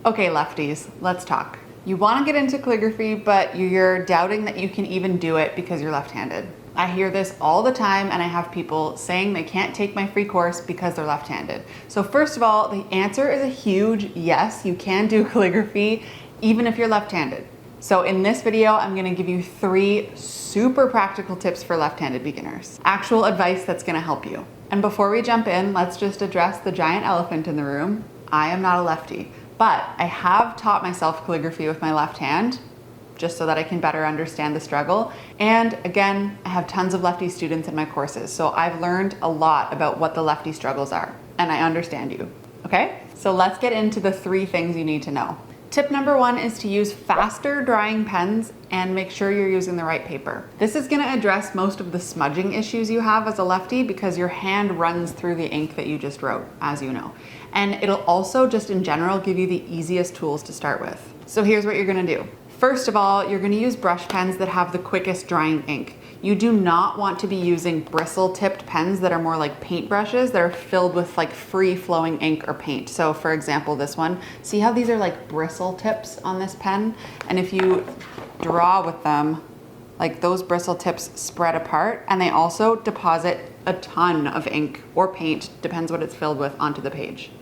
Okay, lefties, let's talk. You want to get into calligraphy, but you're doubting that you can even do it because you're left-handed. I hear this all the time, and I have people saying they can't take my free course because they're left-handed. So first of all, the answer is a huge yes, you can do calligraphy even if you're left-handed. So in this video, I'm gonna give you 3 super practical tips for left-handed beginners. Actual advice that's gonna help you. And before we jump in, let's just address the giant elephant in the room. I am not a lefty, but I have taught myself calligraphy with my left hand, just so that I can better understand the struggle. And again, I have tons of lefty students in my courses, so I've learned a lot about what the lefty struggles are, and I understand you, okay? So let's get into the 3 things you need to know. Tip number 1 is to use faster drying pens and make sure you're using the right paper. This is gonna address most of the smudging issues you have as a lefty because your hand runs through the ink that you just wrote, as you know. And it'll also just in general give you the easiest tools to start with. So here's what you're gonna do. First of all, you're gonna use brush pens that have the quickest drying ink. You do not want to be using bristle-tipped pens that are more like paint brushes that are filled with like free-flowing ink or paint. So for example, this one, see how these are like bristle tips on this pen? And if you draw with them, like those bristle tips spread apart, and they also deposit a ton of ink or paint, depends what it's filled with, onto the page.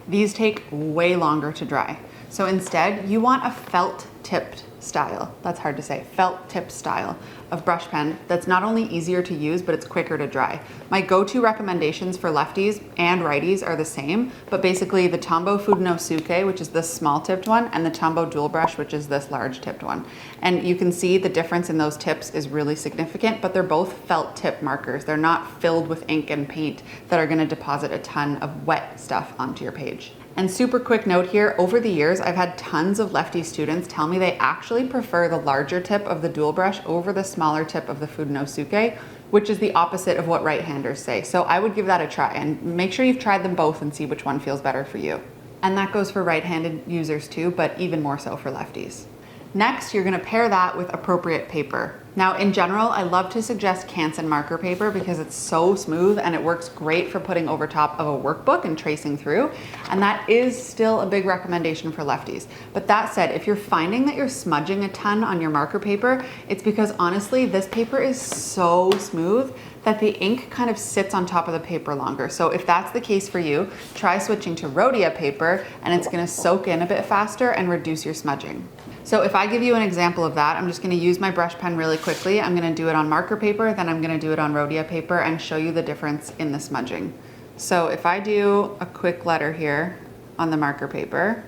These take way longer to dry. So instead, you want a felt-tipped style, that's hard to say, felt-tipped style of brush pen that's not only easier to use, but it's quicker to dry. My go-to recommendations for lefties and righties are the same, but basically the Tombow Fudenosuke, which is this small-tipped one, and the Tombow Dual Brush, which is this large-tipped one. And you can see the difference in those tips is really significant, but they're both felt-tip markers. They're not filled with ink and paint that are gonna deposit a ton of wet stuff onto your page. And super quick note here, over the years, I've had tons of lefty students tell me they actually prefer the larger tip of the dual brush over the smaller tip of the Fudenosuke, which is the opposite of what right-handers say. So I would give that a try and make sure you've tried them both and see which one feels better for you. And that goes for right-handed users too, but even more so for lefties. Next, you're gonna pair that with appropriate paper. Now, in general, I love to suggest Canson marker paper because it's so smooth and it works great for putting over top of a workbook and tracing through. And that is still a big recommendation for lefties. But that said, if you're finding that you're smudging a ton on your marker paper, it's because honestly, this paper is so smooth that the ink kind of sits on top of the paper longer. So if that's the case for you, try switching to Rhodia paper and it's gonna soak in a bit faster and reduce your smudging. So if I give you an example of that, I'm just gonna use my brush pen really quickly. I'm gonna do it on marker paper, then I'm gonna do it on Rhodia paper and show you the difference in the smudging. So if I do a quick letter here on the marker paper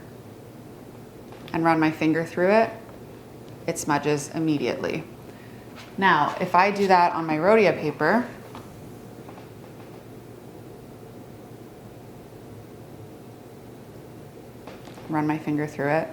and run my finger through it, it smudges immediately. Now, if I do that on my Rhodia paper, run my finger through it,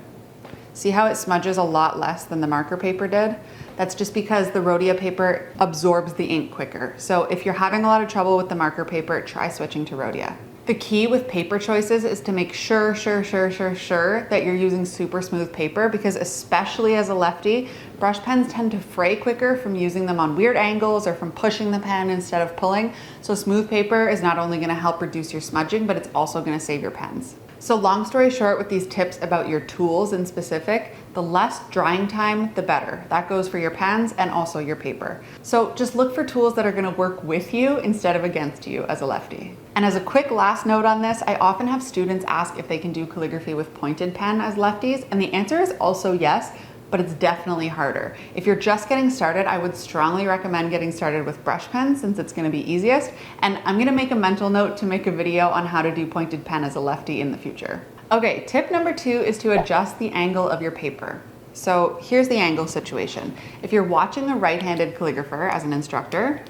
see how it smudges a lot less than the marker paper did? That's just because the Rhodia paper absorbs the ink quicker. So if you're having a lot of trouble with the marker paper, try switching to Rhodia. The key with paper choices is to make sure that you're using super smooth paper because especially as a lefty, brush pens tend to fray quicker from using them on weird angles or from pushing the pen instead of pulling. So smooth paper is not only gonna help reduce your smudging, but it's also gonna save your pens. So long story short with these tips about your tools in specific, the less drying time, the better. That goes for your pens and also your paper. So just look for tools that are gonna work with you instead of against you as a lefty. And as a quick last note on this, I often have students ask if they can do calligraphy with pointed pen as lefties, and the answer is also yes, but it's definitely harder. If you're just getting started, I would strongly recommend getting started with brush pens since it's gonna be easiest. And I'm gonna make a mental note to make a video on how to do pointed pen as a lefty in the future. Okay, tip number 2 is to adjust the angle of your paper. So here's the angle situation. If you're watching a right-handed calligrapher as an instructor,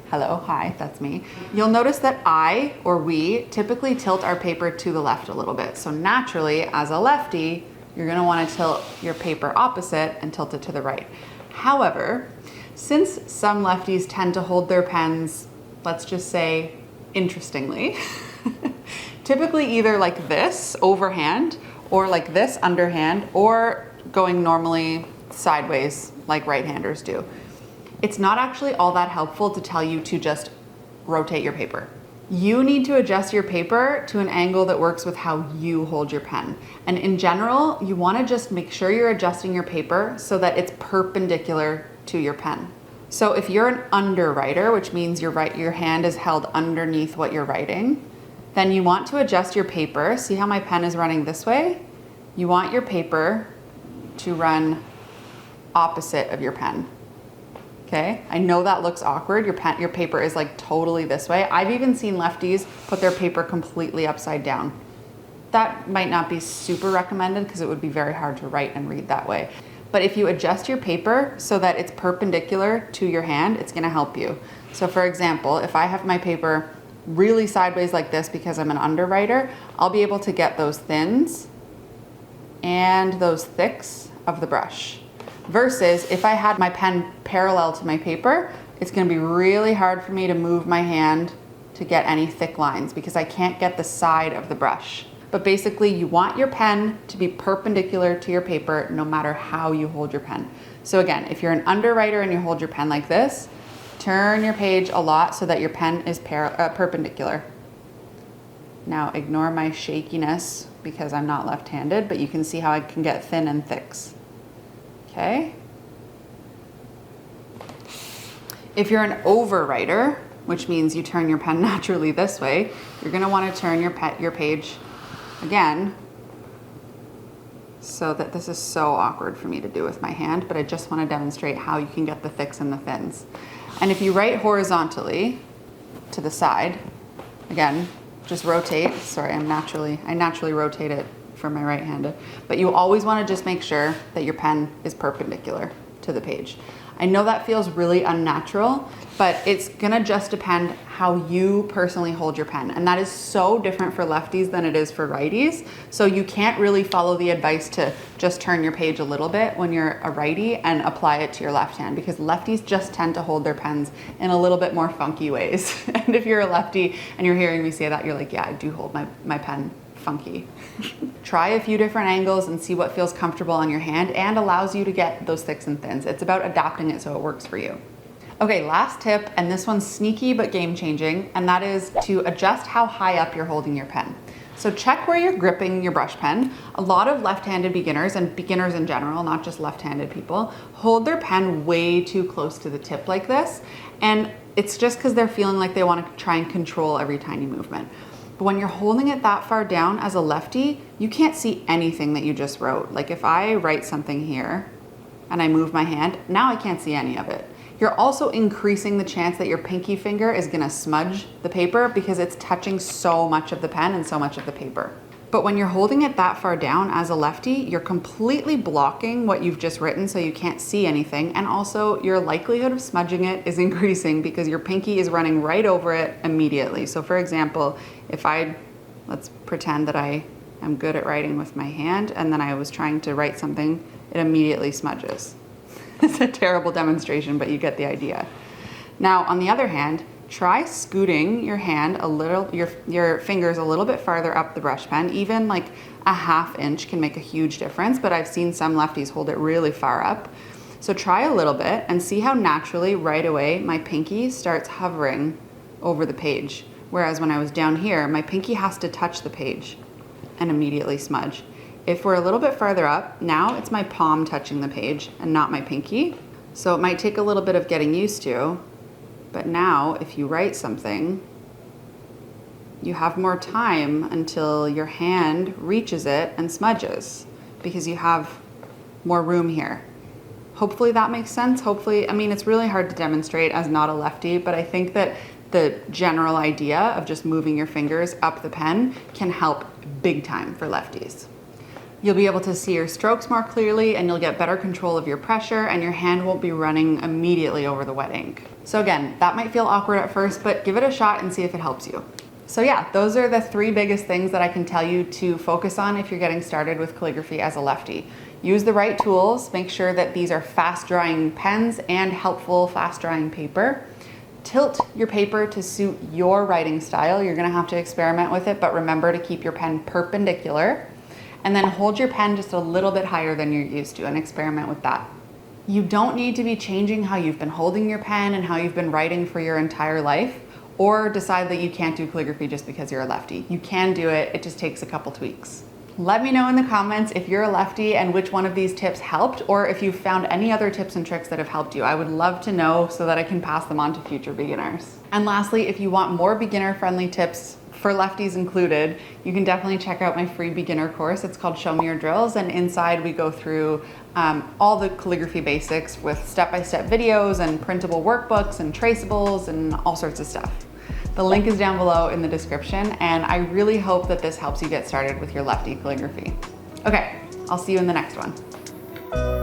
hello, hi, that's me. You'll notice that I, or we, typically tilt our paper to the left a little bit. So naturally, as a lefty, you're gonna wanna tilt your paper opposite and tilt it to the right. However, since some lefties tend to hold their pens, let's just say, interestingly, typically either like this, overhand, or like this, underhand, or going normally sideways like right-handers do. It's not actually all that helpful to tell you to just rotate your paper. You need to adjust your paper to an angle that works with how you hold your pen. And in general, you want to just make sure you're adjusting your paper so that it's perpendicular to your pen. So if you're an underwriter, which means your hand is held underneath what you're writing, then you want to adjust your paper. See how my pen is running this way? You want your paper to run opposite of your pen. Okay, I know that looks awkward. Your paper is like totally this way. I've even seen lefties put their paper completely upside down. That might not be super recommended because it would be very hard to write and read that way. But if you adjust your paper so that it's perpendicular to your hand, it's gonna help you. So for example, if I have my paper really sideways like this because I'm an underwriter, I'll be able to get those thins and those thicks of the brush. Versus if I had my pen parallel to my paper, it's gonna be really hard for me to move my hand to get any thick lines because I can't get the side of the brush. But basically you want your pen to be perpendicular to your paper no matter how you hold your pen. So again, if you're an underwriter and you hold your pen like this, turn your page a lot so that your pen is perpendicular. Now ignore my shakiness because I'm not left-handed, but you can see how I can get thin and thicks. Okay. If you're an overwriter, which means you turn your pen naturally this way, you're going to want to turn your page again, so that this is so awkward for me to do with my hand, but I just want to demonstrate how you can get the thicks and the thins. And if you write horizontally to the side, again, just rotate. Sorry, I naturally rotate it for my right-handed, but you always want to just make sure that your pen is perpendicular to the page. I know that feels really unnatural, but it's gonna just depend how you personally hold your pen. And that is so different for lefties than it is for righties. So you can't really follow the advice to just turn your page a little bit when you're a righty and apply it to your left hand, because lefties just tend to hold their pens in a little bit more funky ways. And if you're a lefty and you're hearing me say that, you're like, yeah, I do hold my pen funky. Try a few different angles and see what feels comfortable on your hand and allows you to get those thicks and thins. It's about adapting it so it works for you. Okay, last tip, and this one's sneaky but game changing, and that is to adjust how high up you're holding your pen. So check where you're gripping your brush pen. A lot of left-handed beginners, and beginners in general, not just left-handed people, hold their pen way too close to the tip like this, and it's just because they're feeling like they want to try and control every tiny movement. But when you're holding it that far down as a lefty, you can't see anything that you just wrote. Like if I write something here and I move my hand, now I can't see any of it. You're also increasing the chance that your pinky finger is gonna smudge the paper because it's touching so much of the pen and so much of the paper. But when you're holding it that far down as a lefty, you're completely blocking what you've just written so you can't see anything. And also your likelihood of smudging it is increasing because your pinky is running right over it immediately. So for example, if let's pretend that I am good at writing with my hand and then I was trying to write something, it immediately smudges. It's a terrible demonstration, but you get the idea. Now, on the other hand, try scooting your hand a little, your fingers a little bit farther up the brush pen. Even like a ½ inch can make a huge difference, but I've seen some lefties hold it really far up. So try a little bit and see how naturally right away my pinky starts hovering over the page. Whereas when I was down here, my pinky has to touch the page and immediately smudge. If we're a little bit farther up, now it's my palm touching the page and not my pinky. So it might take a little bit of getting used to, but now if you write something, you have more time until your hand reaches it and smudges because you have more room here. Hopefully that makes sense. Hopefully, I mean, it's really hard to demonstrate as not a lefty, but I think that the general idea of just moving your fingers up the pen can help big time for lefties. You'll be able to see your strokes more clearly and you'll get better control of your pressure and your hand won't be running immediately over the wet ink. So again, that might feel awkward at first, but give it a shot and see if it helps you. So yeah, those are the 3 biggest things that I can tell you to focus on if you're getting started with calligraphy as a lefty. Use the right tools, make sure that these are fast drying pens and helpful fast drying paper. Tilt your paper to suit your writing style. You're gonna have to experiment with it, but remember to keep your pen perpendicular. And then hold your pen just a little bit higher than you're used to and experiment with that. You don't need to be changing how you've been holding your pen and how you've been writing for your entire life. or decide that you can't do calligraphy just because you're a lefty. You can do it, it just takes a couple tweaks. Let me know in the comments if you're a lefty and which one of these tips helped, or if you've found any other tips and tricks that have helped you. I would love to know so that I can pass them on to future beginners. And lastly, if you want more beginner-friendly tips for lefties included, you can definitely check out my free beginner course. It's called Show Me Your Drills, and inside we go through all the calligraphy basics with step-by-step videos and printable workbooks and traceables and all sorts of stuff. The link is down below in the description, and I really hope that this helps you get started with your lefty calligraphy. Okay, I'll see you in the next one.